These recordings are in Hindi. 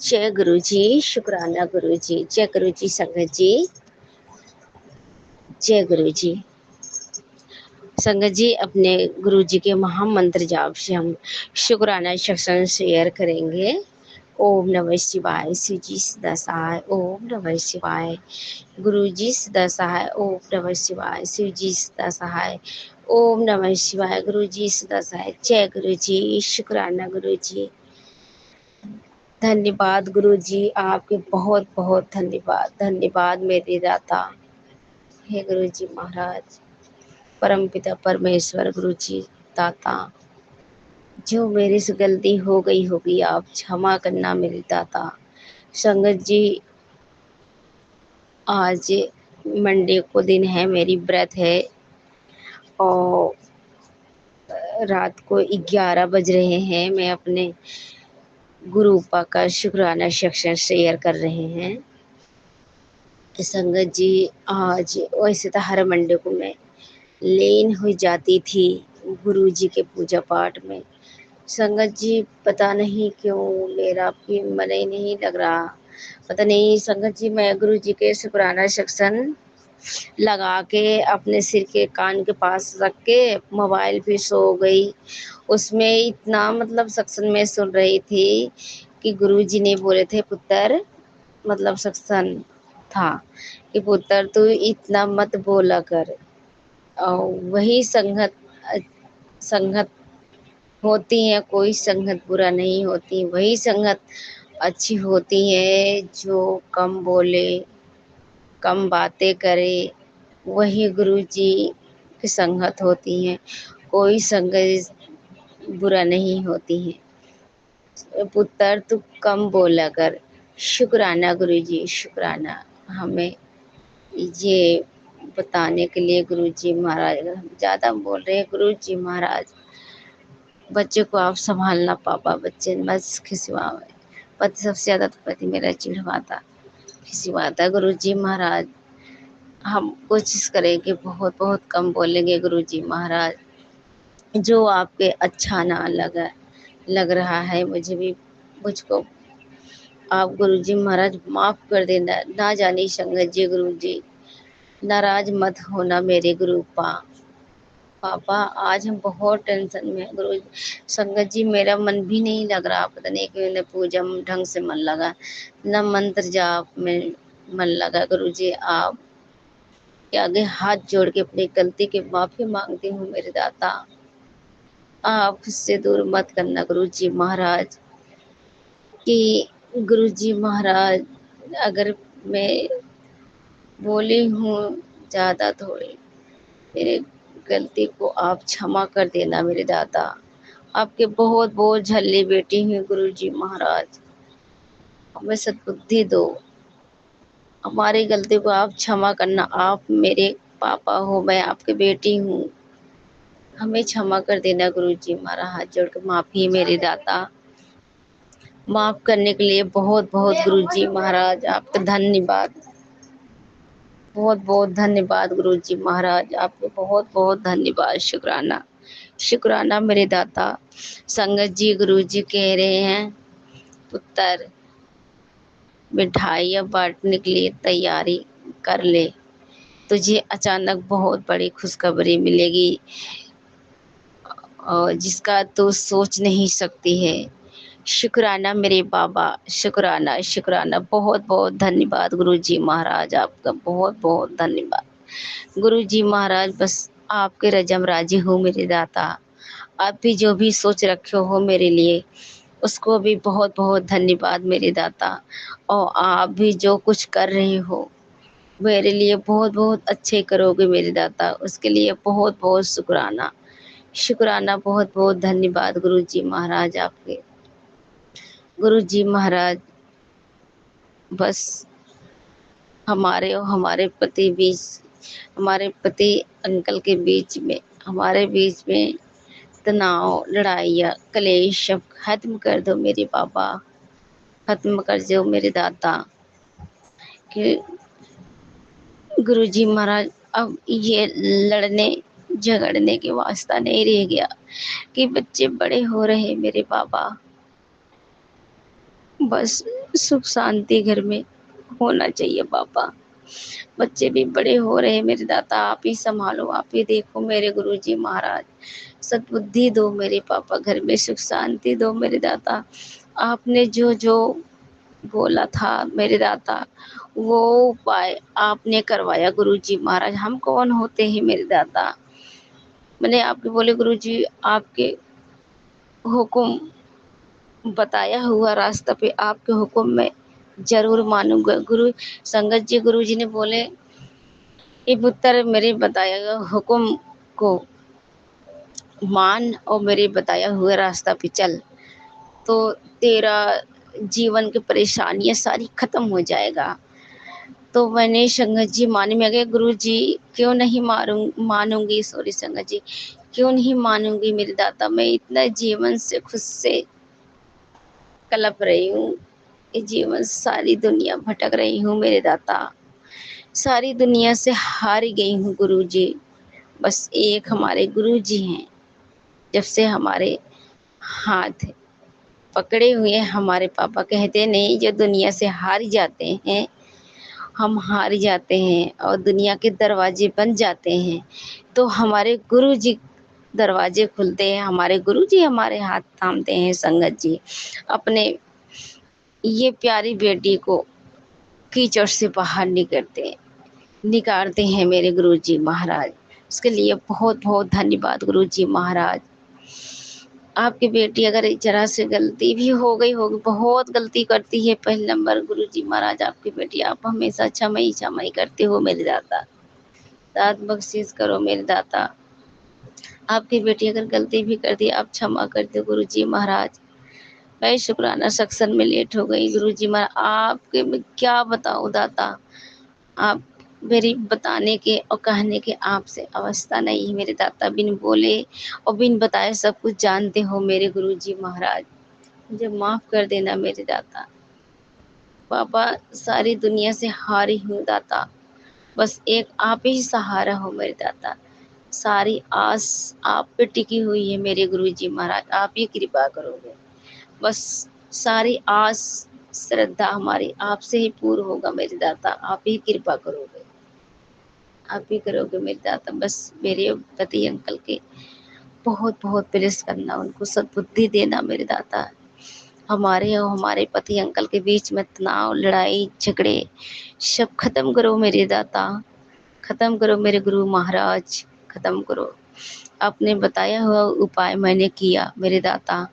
जय गुरु जी। शुक्राना गुरु जी। जय गुरु जी। संगत जी, जय गुरु जी। संगत जी, अपने गुरु जी के महामंत्र जाप से हम शुक्राना सेक्शन शेयर करेंगे। ओम नमः शिवाय। शिव जी सदा सहाय। ओम नमः शिवाय। गुरु जी सदा सहाय। ओम नमः शिवाय। शिव जी सदा सहाय। ओम नमः शिवाय। गुरु जी सदा सहाय। जय गुरु जी। शुक्राना गुरु जी। धन्यवाद गुरु जी, आपके बहुत बहुत धन्यवाद। धन्यवाद मेरे दाता। हे गुरु जी महाराज, परमपिता परमेश्वर गुरु जी दाता, जो मेरे से गलती हो गई होगी आप क्षमा करना मेरे दाता। संगत जी, आज मंडे को दिन है, मेरी व्रत है और रात को 11 बज रहे हैं। मैं अपने गुरुपा का शुक्राना सेक्शन शेयर कर रहे हैं। संगत जी, आज वैसे तो हर मंडे को मैं लीन हो जाती थी गुरु जी के पूजा पाठ में। संगत जी, पता नहीं क्यों मेरा भी मन ही नहीं लग रहा। पता नहीं संगत जी, मैं गुरु जी के शुक्राना सेक्शन लगा के अपने सिर के कान के पास रख के मोबाइल पे सो गई। उसमें इतना मतलब सत्संग में सुन रही थी कि गुरु जी ने बोले थे, पुत्र, मतलब सत्संग था कि पुत्र तू इतना मत बोला कर। और वही संगत संगत होती है, कोई संगत बुरा नहीं होती। वही संगत अच्छी होती है जो कम बोले, कम बातें करे। वही गुरु जी की संगत होती है, कोई संगत बुरा नहीं होती है। पुत्र तू कम बोला कर। शुक्राना गुरु जी, शुक्राना। हमें ये बताने के लिए गुरु जी महाराज, अगर हम ज़्यादा बोल रहे हैं गुरु जी महाराज, बच्चे को आप संभालना पापा, बच्चे मत खिसवावे। पति सबसे ज़्यादा तो पति मेरा चिढ़वाता खिसवाता। गुरु जी महाराज, हम कोशिश करेंगे बहुत बहुत कम बोलेंगे गुरु जी महाराज। जो आपके अच्छा ना लग रहा है मुझे भी, मुझको आप गुरु जी महाराज माफ़ कर देना। ना जानी संगत जी, गुरु जी नाराज मत होना मेरे गुरु पापा। आज हम बहुत टेंशन में हैं गुरु संगत जी, मेरा मन भी नहीं लग रहा। पता नहीं क्यों, न पूजा में ढंग से मन लगा, न मंत्र जाप में मन लगा। गुरु जी आप के आगे हाथ जोड़ के अपनी गलती की माफी मांगती हूँ मेरे दाता। आप उससे दूर मत करना गुरु जी महाराज। कि गुरु जी महाराज, अगर मैं बोली हूँ ज़्यादा थोड़ी, मेरे गलती को आप क्षमा कर देना मेरे दाता। आपके बहुत बहुत झल्ली बेटी हूँ गुरु जी महाराज, हमें सद्बुद्धि दो। हमारी गलती को आप क्षमा करना। आप मेरे पापा हो, मैं आपकी बेटी हूँ, हमें क्षमा कर देना गुरु जी महाराज। हाथ जोड़ कर माफी मेरे दाता। माफ करने के लिए बहुत बहुत गुरु जी महाराज आपका धन्यवाद। बहुत बहुत धन्यवाद गुरु जी महाराज, आपको बहुत बहुत धन्यवाद। शुक्राना, शुक्राना मेरे दाता। संगत जी, गुरु जी कह रहे हैं, पुत्र मिठाइयाँ बांटने के लिए तैयारी कर ले, तुझे अचानक बहुत बड़ी खुशखबरी मिलेगी और जिसका तू सोच नहीं सकती है। शुक्राना मेरे बाबा, शुक्राना शुक्राना। बहुत बहुत धन्यवाद गुरु जी महाराज, आपका बहुत बहुत धन्यवाद गुरु जी महाराज। बस आपके रजम राजी हूँ मेरे दाता। आप भी जो भी सोच रखे हो मेरे लिए, उसको भी बहुत बहुत धन्यवाद मेरे दाता। और आप भी जो कुछ कर रहे हो मेरे लिए बहुत बहुत अच्छे करोगे मेरे दाता, उसके लिए बहुत बहुत शुक्राना, शुक्राना। बहुत बहुत धन्यवाद गुरु जी महाराज आपके। गुरु जी महाराज, बस हमारे और हमारे पति बीच, हमारे पति अंकल के बीच में, हमारे बीच में तनाव, लड़ाइयाँ, कलेश सब खत्म कर दो मेरे बाबा, खत्म कर दो मेरे दाता। कि गुरु जी महाराज, अब ये लड़ने झगड़ने के वास्ता नहीं रह गया कि बच्चे बड़े हो रहे मेरे बाबा। बस सुख शांति घर में होना चाहिए पापा। बच्चे भी बड़े हो रहे हैं मेरे दाता, आप ही संभालो, आप ही देखो मेरे गुरुजी महाराज। सद्बुद्धि दो मेरे पापा, घर में सुख शांति दो मेरे दाता। आपने जो जो बोला था मेरे दाता, वो उपाय आपने करवाया गुरुजी महाराज। हम कौन होते हैं मेरे दाता? मैंने आपके बोले गुरुजी, आपके हुक्म बताया हुआ रास्ता पे आपके हुक्म में जरूर मानूंगा। गुरु संगत जी, गुरु जी ने बोले, ये पुत्र मेरे बताया हुआ हुक्म को मान और मेरे बताया हुआ रास्ता पे चल, तो तेरा जीवन की परेशानियां सारी खत्म हो जाएगा। तो मैंने संगत जी माने में गए, गुरु जी क्यों नहीं मानूंगी, सॉरी संगत जी, क्यों नहीं मानूंगी मेरे दाता। मैं इतना जीवन से खुद से कलप रही हूँ, ये जीवन सारी दुनिया भटक रही हूँ मेरे दाता, सारी दुनिया से हार गई हूँ गुरु जी। बस एक हमारे गुरु जी हैं, जब से हमारे हाथ पकड़े हुए हमारे पापा। कहते नहीं, जो दुनिया से हार जाते हैं, हम हार जाते हैं और दुनिया के दरवाजे बन जाते हैं, तो हमारे गुरु जी दरवाजे खुलते हैं। हमारे गुरु जी हमारे हाथ थामते हैं संगत जी, अपने ये प्यारी बेटी को कीचड़ से बाहर निकालते हैं मेरे गुरुजी महाराज। उसके लिए बहुत बहुत धन्यवाद गुरुजी महाराज। आपकी बेटी अगर जरा से गलती भी हो गई होगी, बहुत गलती करती है, पहले नंबर गुरुजी महाराज आपकी बेटी, आप हमेशा क्षमा ही करते हो मेरे दाता। दात बख्शीश करो मेरे दाता। आपकी बेटी अगर गलती भी कर दी, आप क्षमा कर दो गुरुजी महाराज। मैं शुक्राना सेक्शन में लेट हो गई गुरुजी महाराज, आपके मैं क्या बताऊं दाता। आप मेरी बताने के और कहने के आपसे अवस्था नहीं है मेरे दाता। बिन बोले और बिन बताए सब कुछ जानते हो मेरे गुरुजी महाराज, मुझे माफ कर देना मेरे दाता। पापा सारी दुनिया से हारी हूँ दाता, बस एक आप ही सहारा हो मेरे दाता। सारी आस आप पे टिकी हुई है मेरे गुरुजी महाराज, आप ही कृपा करोगे। बस सारी आस श्रद्धा हमारी आपसे ही पूर्ण होगा मेरे दाता, आप ही कृपा करोगे, आप ही करोगे मेरे दाता। बस मेरे पति अंकल के बहुत बहुत प्रेस करना, उनको सद्बुद्धि देना मेरे दाता। हमारे और हमारे पति अंकल के बीच में तनाव, लड़ाई झगड़े सब खत्म करो मेरे दाता, खत्म करो मेरे गुरु महाराज, खत्म करो। आपने बताया हुआ उपाय मैंने किया मेरे दाता।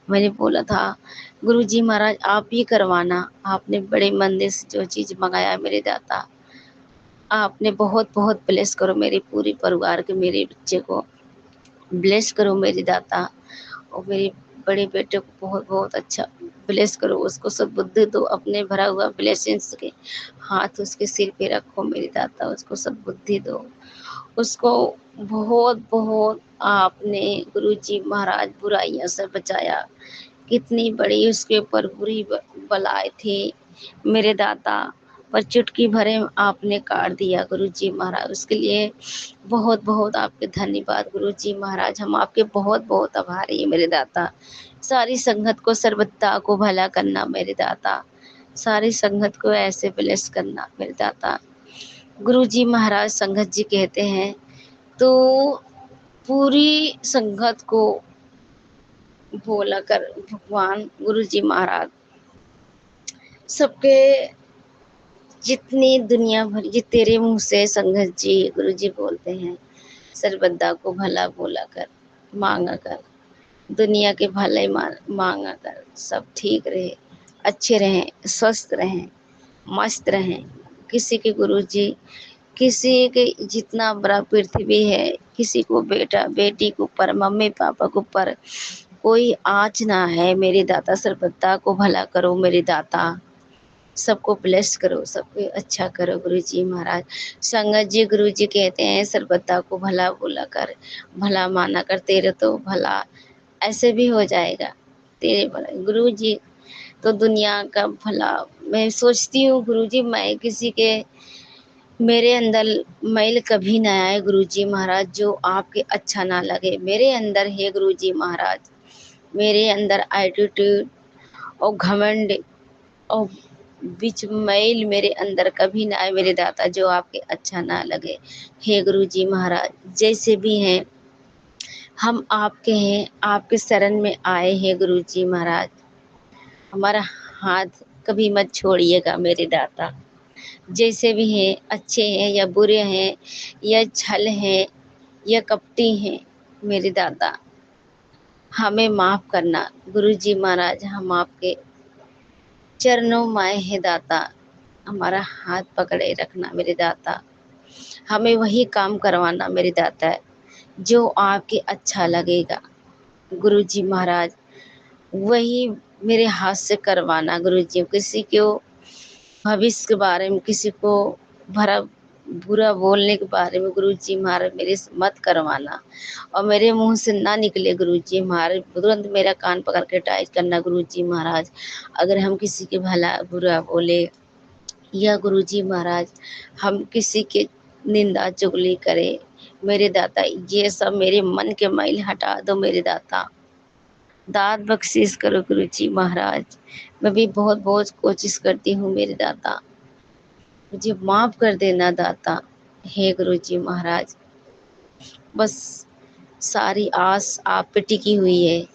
मैंने बोला था गुरु जी महाराज आप ही करवाना, आपने बड़े मंदिर से जो चीज़ मंगाया मेरे दाता, आपने बहुत बहुत ब्लेस करो मेरे पूरे परिवार के, मेरे बच्चे को ब्लेस करो मेरे दाता। और मेरे बड़े बेटे को बहुत बहुत अच्छा ब्लेस करो, उसको सब बुद्धि दो, अपने भरा हुआ ब्लेसिंग्स के हाथ उसके सिर पे रखो मेरे दाता, उसको सब बुद्धि दो उसको। बहुत बहुत आपने गुरुजी महाराज बुराइयों से बचाया, कितनी बड़ी उसके ऊपर बुरी बलाएं थी मेरे दाता, पर चुटकी भरे आपने काट दिया गुरुजी महाराज। उसके लिए बहुत बहुत आपके धन्यवाद गुरुजी महाराज, हम आपके बहुत बहुत आभारी हैं मेरे दाता। सारी संगत को सर्वदा को भला करना मेरे दाता, सारी संगत को ऐसे ब्लेस करना मेरे दाता। गुरुजी महाराज संगत जी कहते हैं, तो पूरी संगत को बोला कर भगवान गुरुजी महाराज सबके, जितनी दुनिया भर ये तेरे मुंह से संगत जी गुरुजी बोलते हैं, सर्वदा को भला बोला कर, मांगा कर, दुनिया के भले मांगा कर, सब ठीक रहे, अच्छे रहें, स्वस्थ रहें, मस्त रहें। किसी के गुरुजी, किसी के जितना बड़ा पृथ्वी है, किसी को बेटा बेटी के ऊपर, मम्मी पापा के ऊपर कोई आँच ना है मेरे दाता। सर्वदा को भला करो मेरे दाता, सबको ब्लेस करो, सबको अच्छा करो गुरुजी महाराज। संगत जी गुरुजी कहते हैं सर्वदा को भला बोला कर, भला माना कर, तेरे तो भला ऐसे भी हो जाएगा, तेरे भला गुरुजी तो दुनिया का भला। मैं सोचती हूँ गुरुजी, मैं किसी के मेरे अंदर मैल कभी ना आए गुरुजी महाराज, जो आपके अच्छा ना लगे मेरे अंदर है गुरुजी महाराज। मेरे अंदर एटीट्यूड और घमंड और बीच मैल मेरे अंदर कभी ना आए मेरे दाता, जो आपके अच्छा ना लगे। हे गुरु जी महाराज, जैसे भी हैं हम आपके हैं, आपके शरण में आए हैं गुरु जी महाराज। हमारा हाथ कभी मत छोड़िएगा मेरे दाता। जैसे भी हैं, अच्छे हैं या बुरे हैं या छल हैं या कपटी हैं मेरे दाता, हमें माफ़ करना गुरु जी महाराज। हम आपके चरणों में आए हैं दाता, हमारा हाथ पकड़े रखना मेरे दाता। हमें वही काम करवाना मेरे दाता जो आपके अच्छा लगेगा गुरु जी महाराज। वही मेरे हाथ से करवाना गुरु जी। किसी को भविष्य के बारे में, किसी को भरा बुरा बोलने के बारे में गुरु जी महाराज मेरे से मत करवाना, और मेरे मुंह से ना निकले गुरु जी महाराज। तुरंत मेरा कान पकड़ के टाइट करना गुरु जी महाराज। अगर हम किसी के भला बुरा बोले या गुरु जी महाराज हम किसी के निंदा चुगली करे मेरे दाता, ये सब मेरे मन के मैल हटा दो मेरे दाता। दात बख्शीश करो गुरु जी महाराज। मैं भी बहुत बहुत कोशिश करती हूँ मेरे दाता, मुझे माफ कर देना दाता। हे गुरु जी महाराज, बस सारी आस आप पे टिकी हुई है,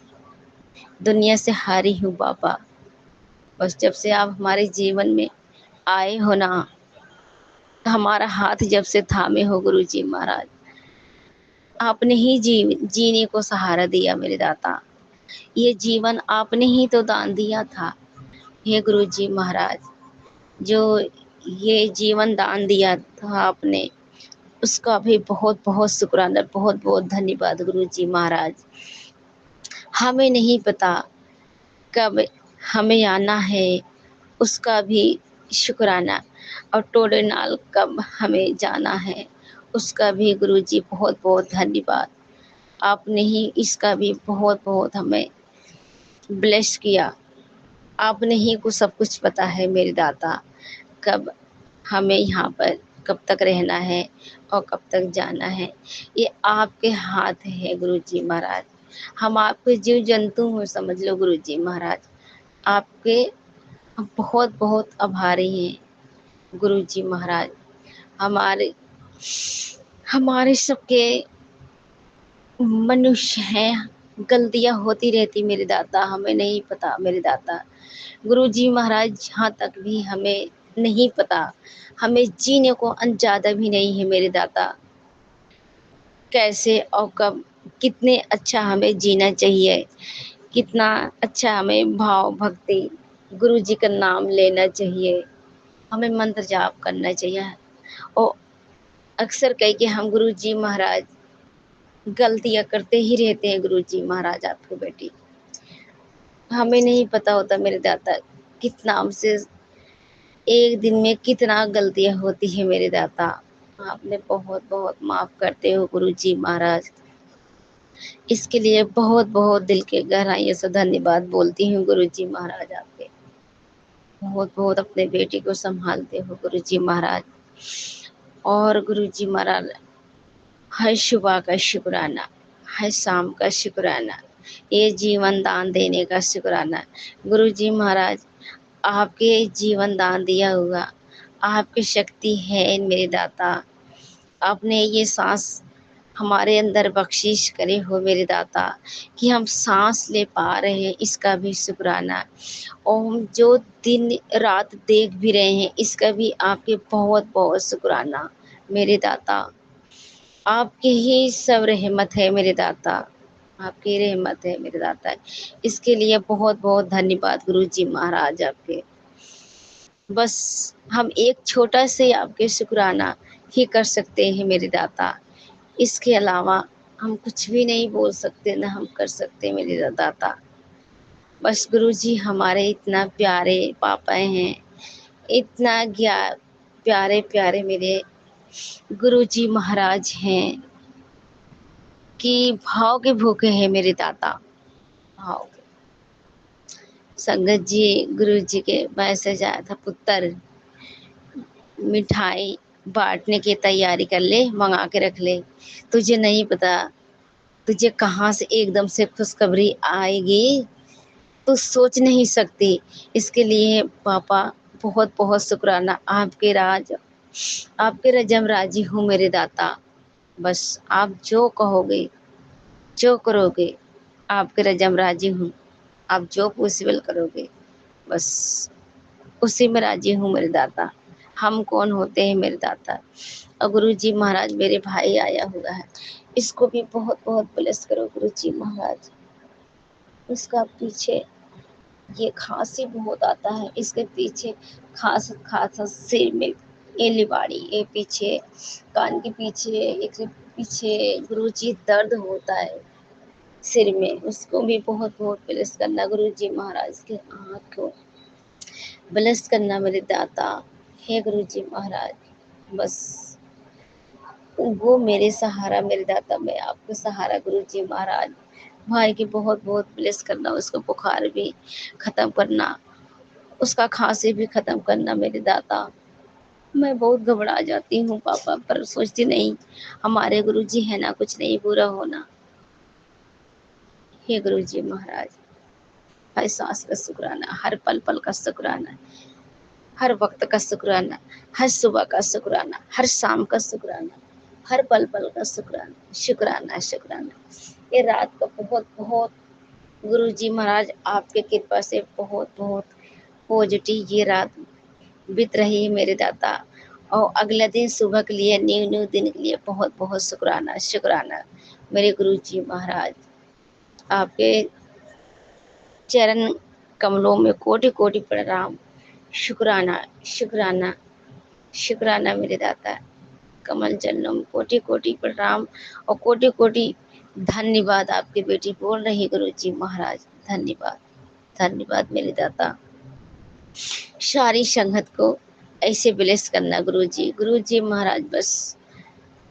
दुनिया से हारी हूँ बाबा। बस जब से आप हमारे जीवन में आए हो ना, हमारा हाथ जब से थामे हो गुरु जी महाराज, आपने ही जीने को सहारा दिया मेरे दाता। ये जीवन आपने ही तो दान दिया था हे गुरु जी महाराज। जो ये जीवन दान दिया था आपने, उसका भी बहुत बहुत शुक्राना, बहुत बहुत धन्यवाद गुरु जी महाराज। हमें नहीं पता कब हमें आना है, उसका भी शुक्राना, और टोडे नाल कब हमें जाना है उसका भी गुरु जी बहुत बहुत धन्यवाद। आपने ही इसका भी बहुत बहुत हमें ब्लेस किया। आपने ही को सब कुछ पता है मेरे दाता, कब हमें यहाँ पर कब तक रहना है और कब तक जाना है, ये आपके हाथ है गुरु जी महाराज। हम आपके जीव जंतु हैं समझ लो गुरु जी महाराज। आपके हम बहुत बहुत आभारी हैं गुरु जी महाराज। हमारे हमारे सबके मनुष्य हैं, गलतियां होती रहती मेरे दाता, हमें नहीं पता मेरे दाता। गुरु जी महाराज जहाँ तक भी हमें नहीं पता, हमें जीने को अंदाजा भी नहीं है मेरे दाता, कैसे और कब कितने अच्छा हमें जीना चाहिए, कितना अच्छा हमें भाव भक्ति गुरु जी का नाम लेना चाहिए, हमें मंत्र जाप करना चाहिए। और अक्सर कह के हम गुरु जी महाराज गलतियाँ करते ही रहते हैं गुरु जी महाराज आपके बेटी। हमें नहीं पता होता मेरे दाता कितना हमसे एक दिन में कितना गलतियाँ होती है मेरे दाता। आपने बहुत बहुत माफ़ करते हो गुरु जी महाराज। इसके लिए बहुत बहुत दिल के गहराइयों से धन्यवाद बोलती हूँ गुरु जी महाराज आपके। बहुत बहुत अपने बेटी को संभालते हो गुरु जी महाराज। और गुरु जी महाराज हर सुबह का शुक्राना, हर शाम का शुक्राना, ये जीवन दान देने का शुक्राना गुरु जी महाराज। आपके जीवन दान दिया हुआ आपकी शक्ति है मेरे दाता। आपने ये सांस हमारे अंदर बख्शिश करे हो मेरे दाता कि हम सांस ले पा रहे हैं, इसका भी शुक्राना। और हम जो दिन रात देख भी रहे हैं, इसका भी आपके बहुत बहुत शुक्राना मेरे दाता। आपकी ही सब रहमत है मेरे दाता, आपकी रहमत है मेरे दाता। इसके लिए बहुत बहुत धन्यवाद गुरु जी महाराज आपके। बस हम एक छोटा से आपके शुक्राना ही कर सकते हैं मेरे दाता, इसके अलावा हम कुछ भी नहीं बोल सकते, ना हम कर सकते मेरे दाता। बस गुरु जी हमारे इतना प्यारे पापा हैं, इतना प्यारे प्यारे मेरे गुरु जी महाराज हैं कि भाव के भूखे हैं मेरे दाता, भाव के। संगत जी गुरु जी के मैसेज आया था, पुत्र मिठाई बांटने की तैयारी कर ले, मंगा के रख ले, तुझे नहीं पता तुझे कहाँ से एकदम से खुशखबरी आएगी, तो सोच नहीं सकती। इसके लिए पापा बहुत बहुत शुक्राना, आपके राज, आपके रजम राजी हूँ मेरे दाता। बस आप जो कहोगे, जो करोगे, आपके रजम राजी हूँ। आप जो पॉसिबल करोगे, बस उसी में राजी हूँ मेरे दाता। हम कौन होते हैं मेरे दाता। और गुरु जी महाराज, मेरे भाई आया हुआ है, इसको भी बहुत बहुत ब्लेस करो गुरु जी महाराज। उसका पीछे ये खांसी बहुत आता है, इसके पीछे खास खास सिर में ये लिबाड़ी, ये पीछे कान के पीछे, एक पीछे गुरु जी दर्द होता है सिर में। उसको भी बहुत बहुत ब्लेस करना गुरु जी महाराज के आँख को ब्लेस करना मेरे दाता। हे गुरु जी महाराज, बस वो मेरे सहारा मेरे दाता, मैं आपको सहारा गुरु जी महाराज। भाई की बहुत बहुत ब्लेस करना, उसको बुखार भी खत्म करना, उसका खांसी भी खत्म करना मेरे दाता। मैं बहुत घबरा जाती हूँ पापा, पर सोचती नहीं हमारे गुरु जी है ना, कुछ नहीं बुरा होना। हे गुरु जी महाराज, हर सांस का शुक्राना, हर पल पल का शुक्राना, हर वक्त का शुक्राना, हर सुबह का शुक्राना, हर शाम का शुक्राना, हर पल पल का शुक्राना, शुक्राना शुक्राना। ये रात को बहुत बहुत गुरु जी महाराज आपके कृपा से बहुत बहुत पॉजिटिव ये रात बीत रही है मेरे दाता। और अगले दिन सुबह के लिए, न्यू न्यू दिन के लिए बहुत बहुत शुक्राना शुक्राना मेरे गुरु जी महाराज। आपके चरण कमलों में कोटि कोटि प्रणाम, शुक्राना शुक्राना शुक्राना मेरे दाता। कमल चरणों में कोटि कोटि प्रणाम और कोटि कोटि धन्यवाद। आपकी बेटी बोल रही गुरु जी महाराज, धन्यवाद धन्यवाद मेरे दाता। सारी संगत को ऐसे ब्लेस करना गुरु जी महाराज। बस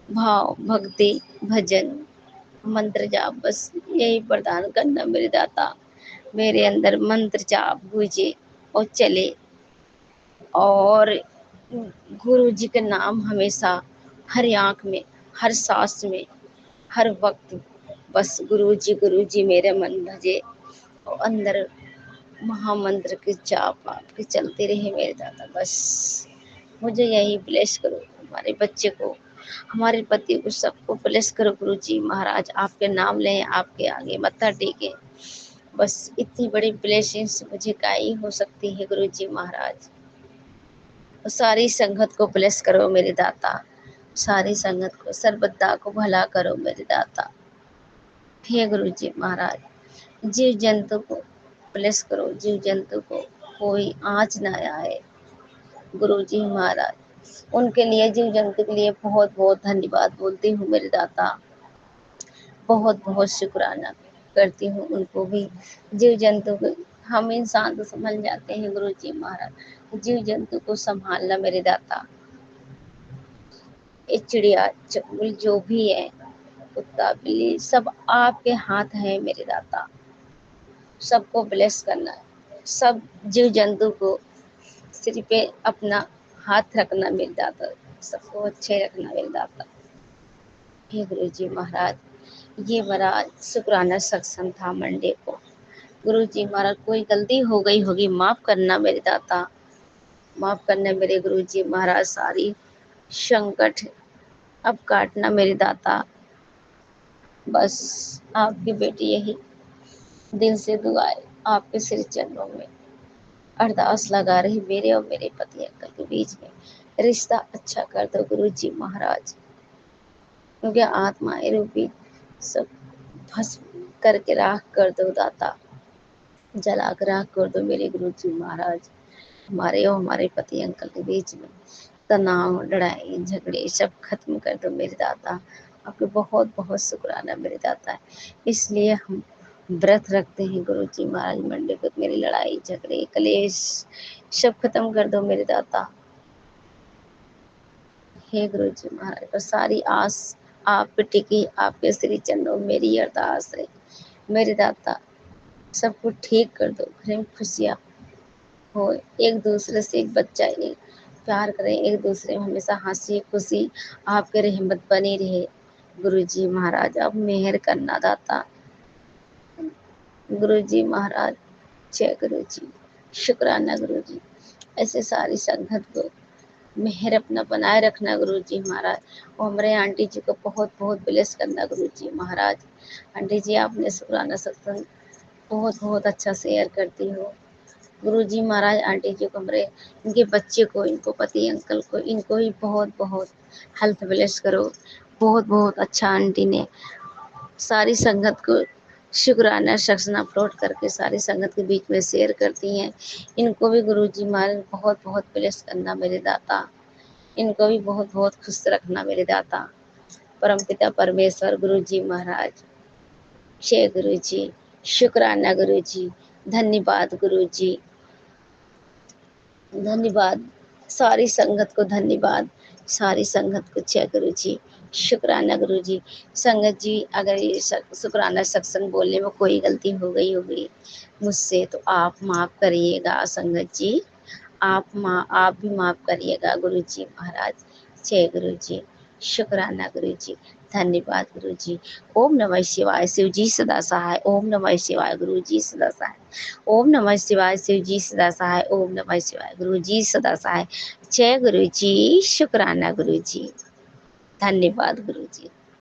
भाव भक्ति भजन मंत्र जाप, बस यही प्रदान करना मेरे दाता। मेरे अंदर मंत्र जाप गूंजे और चले, और गुरु जी के नाम हमेशा हर आँख में, हर सांस में, हर वक्त, बस गुरु जी मेरे मन भजे और अंदर महामंत्र के जाप आपके चलते रहे मेरे दादा। बस मुझे यही ब्लेस करो, हमारे बच्चे को, हमारे पति को, सबको ब्लेस करो गुरु जी महाराज। आपके नाम लें, आपके आगे मत्था टेके, बस इतनी बड़ी ब्लेसिंग्स मुझे का ही हो सकती है गुरु जी महाराज। और सारी संगत को ब्लेस करो मेरे दाता, सारी संगत को, सर्वदा को भला करो मेरे दाता। हे गुरु जी महाराज, जीव जंतु को ब्लेस करो, जीव जंतु को कोई आँच ना आए गुरु जी महाराज। उनके लिए, जीव जंतु के लिए बहुत बहुत धन्यवाद बोलती हूँ मेरे दाता। बहुत बहुत शुक्राना करती हूँ उनको भी। जीव जंतु को, हम इंसान तो समझ जाते हैं गुरु जी महाराज, जीव जंतु को संभालना मेरे दाता। ये चिड़िया चुलबुल जो भी है, कुत्ता बिल्ली, सब आपके हाथ है मेरे दाता। सबको ब्लेस करना है, सब जीव जंतु को सिर पे अपना हाथ रखना मेरे दाता, सबको अच्छे रखना मेरे दाता। हे गुरु जी महाराज, ये बड़ा शुक्राना सत्संग था मंडे को। गुरु जी महाराज, कोई गलती हो गई होगी, माफ़ करना मेरे दाता, माफ़ करना मेरे गुरु जी महाराज। सारी संकट अब काटना मेरे दाता। बस आपकी बेटी यही दिल से दुआएं आपके सिर चरणों में अरदास लगा रही, मेरे और मेरे पति अंकल के बीच में रिश्ता अच्छा कर दो गुरु जी महाराज। क्योंकि आत्माएं रूपी सब भस्म करके राख कर दो दाता, जला कर राख कर दो मेरे गुरु जी महाराज। हमारे और हमारे पति अंकल के बीच में तनाव, लड़ाई झगड़े सब खत्म कर दो मेरे दाता। आपके बहुत बहुत शुक्राना मेरे दाता। इसलिए हम व्रत रखते हैं गुरु जी महाराज मंडे को, मेरी लड़ाई झगड़े कलेश सब खत्म कर दो मेरे दाता। हे गुरु जी महाराज, पर सारी आस आप पे टिकी, आपके श्री चरणों में मेरी अरदास है मेरे दाता। सब कुछ ठीक कर दो, घर में खुशियाँ हो, एक दूसरे से एक बच्चा एक प्यार करें, एक दूसरे में हमेशा हंसी खुशी आपके रहमत बनी रहे गुरु जी महाराज। अब मेहर करना दाता गुरु जी महाराज। जय गुरु जी, शुक्राना गुरु जी। ऐसे सारी संगत को मेहर अपना बनाए रखना गुरु जी महाराज, और हमारे आंटी जी को बहुत बहुत ब्लेस करना गुरु जी महाराज। आंटी जी आपने शुक्राना सत्संग बहुत बहुत अच्छा शेयर करती हो गुरु जी महाराज। आंटी जी को, हमारे इनके बच्चे को, इनको पति अंकल को, इनको ही बहुत बहुत हेल्थ ब्लेस करो। बहुत बहुत अच्छा आंटी ने सारी संगत को शुक्राना सेक्शन अपलोड करके सारी संगत के बीच में शेयर करती हैं। इनको भी गुरु जी महाराज बहुत बहुत ब्लेस करना मेरे दाता, इनको भी बहुत बहुत खुश रखना मेरे दाता। परमपिता परमेश्वर गुरु जी महाराज, जय गुरु जी, शुक्राना गुरु जी, धन्यवाद गुरु जी, धन्यवाद सारी संगत को, धन्यवाद सारी संगत को। जय गुरु जी, शुक्राना गुरु जी। संगत जी, अगर ये शुक्राना सत्संग बोलने में कोई गलती हो गई होगी मुझसे तो आप माफ़ करिएगा संगत जी, आप भी माफ़ करिएगा गुरु जी महाराज। जय गुरु जी, शुक्राना गुरु जी, धन्यवाद गुरु जी। ओम नमः शिवाय, शिव जी सदा सहाय। ओम नमः शिवाय, गुरु जी सदा सहाय। ओम नमः शिवाय, शिव जी सदा सहाय। ओम नमः शिवाय, गुरु जी सदा सहाय। जय गुरु जी, शुक्राना गुरु जी, धन्यवाद गुरु जी।